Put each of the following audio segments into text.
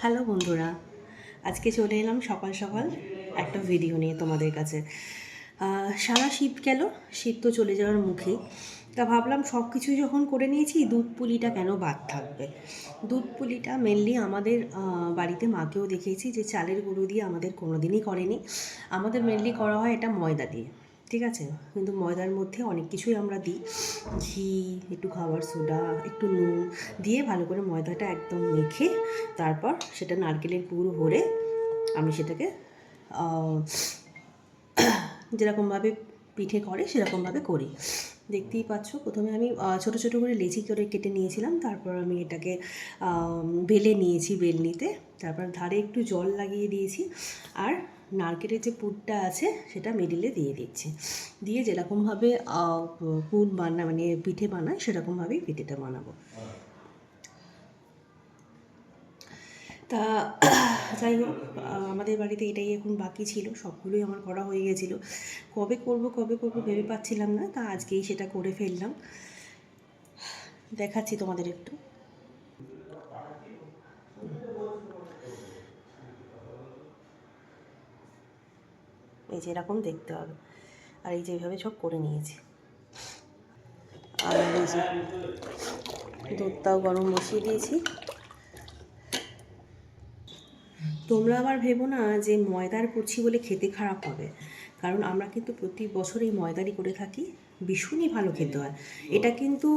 Hello বন্ধুরা, আজকে চলে এলাম সকাল সকাল একটা ভিডিও নিয়ে তোমাদের কাছে। সারা শীত গেল, শীত তো চলে যাওয়ার মুখেই। তা ভাবলাম সব কিছুই যখন করে নিয়েছি, দুধ পুলিটা কেন বাদ থাকবে। দুধ পুলিটা মেনলি আমাদের বাড়িতে মাকেও দেখেছি যে চালের গুঁড়ো দিয়ে আমাদের কোনো দিনই করেনি। আমাদের মেনলি করা হয় এটা ময়দা দিয়ে, ঠিক আছে। কিন্তু ময়দার মধ্যে অনেক কিছুই আমরা দিই, ঘি, একটু খাবার সোডা, একটু নুন দিয়ে ভালো করে ময়দাটা একদম মেখে তারপর সেটা নারকেলের পুর ভরে আমি সেটাকে যেরকমভাবে পিঠে করে সেরকমভাবে করি। দেখতেই পাচ্ছ, প্রথমে আমি ছোটো ছোটো করে লেচি করে কেটে নিয়েছিলাম, তারপর আমি এটাকে বেলে নিয়েছি বেলনিতে, তারপর ধারে একটু জল লাগিয়ে দিয়েছি, আর নারকেলের যে পুরটা আছে সেটা মিডিলে দিয়ে দিচ্ছি, দিয়ে যেরকমভাবে পুর মানে পিঠে বানায় সেরকমভাবেই পিঠেটা বানাবো। তা যাই হোক, আমাদের বাড়িতে এটাই এখন বাকি ছিল, সবগুলোই আমার করা হয়ে গেছিলো। কবে করব ভেবে পাচ্ছিলাম না, তা আজকেই সেটা করে ফেললাম। দেখাচ্ছি তোমাদের একটু। এই যে এরকম দেখতে হবে, আর এই যে এইভাবে সব করে নিয়েছি। আর এই যে দুধটাও গরম বসিয়ে দিয়েছি। তোমরা আবার ভেবো না যে ময়দার করছি বলে খেতে খারাপ হবে, কারণ আমরা কিন্তু প্রতি বছর এই ময়দারই করে থাকি, ভীষণই ভালো খেতে হয়। এটা কিন্তু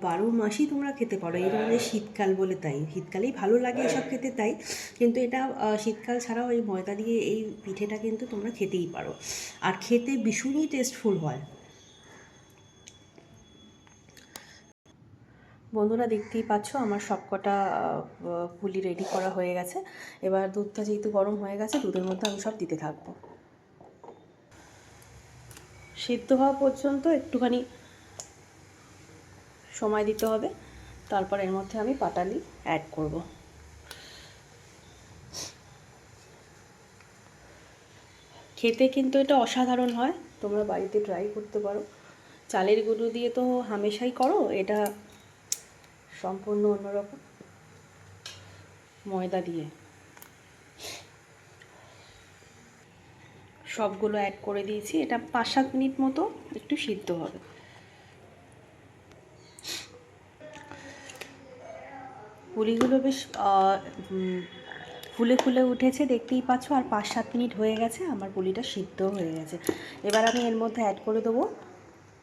12 মাসই তোমরা খেতে পারো, এই ধরনের শীতকাল বলে তাই শীতকালেই ভালো লাগে এসব খেতে, তাই কিন্তু এটা শীতকাল ছাড়াও এই ময়দা দিয়ে এই পিঠেটা কিন্তু তোমরা খেতেই পারো, আর খেতে ভীষণই টেস্টফুল হয়। বন্ধুরা, দেখতেই পাচ্ছ আমার সবকটা পুলি রেডি করা হয়ে গেছে। এবার দুধটা যেহেতু গরম হয়ে গেছে, দুধের মধ্যে আমি সব দিতে থাকবো। সিদ্ধ হওয়া পর্যন্ত একটুখানি সময় দিতে হবে, তারপর এর মধ্যে আমি পাটালি অ্যাড করব। খেতে কিন্তু এটা অসাধারণ হয়, তোমরা বাড়িতে ট্রাই করতে পারো। চালের গুঁড়ো দিয়ে তো হামেশাই করো, এটা সম্পূর্ণ অন্যরকম, ময়দা দিয়ে। সবগুলো অ্যাড করে দিয়েছি, এটা 5-7 মিনিট মতো একটু সিদ্ধ হবে। পুরিগুলো বেশ ফুলে ফুলে উঠেছে, দেখতেই পাচ্ছ, আর 5-7 মিনিট হয়ে গেছে, আমার পুলিটা সিদ্ধ হয়ে গেছে। এবার আমি এর মধ্যে অ্যাড করে দেবো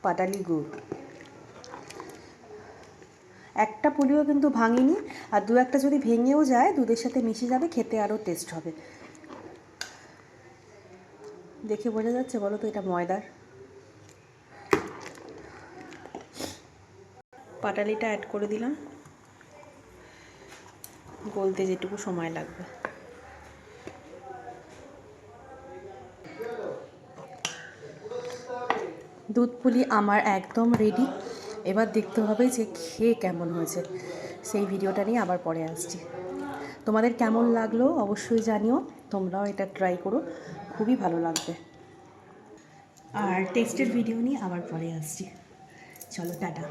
পাটালি গুড়। একটা পুলিও কিন্তু ভাঙিনি, আর দু একটা যদি ভেঙেও যায় দুধের সাথে মিশে যাবে, খেতে আরও টেস্ট হবে। দেখে বোঝা যাচ্ছে বলো তো এটা ময়দার। পাটালিটা অ্যাড করে দিলাম, গলতে যেটুকু সময় লাগবে। দুধ পুলি আমার একদম রেডি। এবার দেখতে হবে যে খেয়ে কেমন হয়েছে, সেই ভিডিওটা নিয়ে আবার পরে আসছি। তোমাদের কেমন লাগলো অবশ্যই জানিও, তোমরাও এটা ট্রাই করো, খুবই ভালো লাগবে। আর টেস্টের ভিডিও নিয়ে আবার পরে আসছি। চলো, টাটা।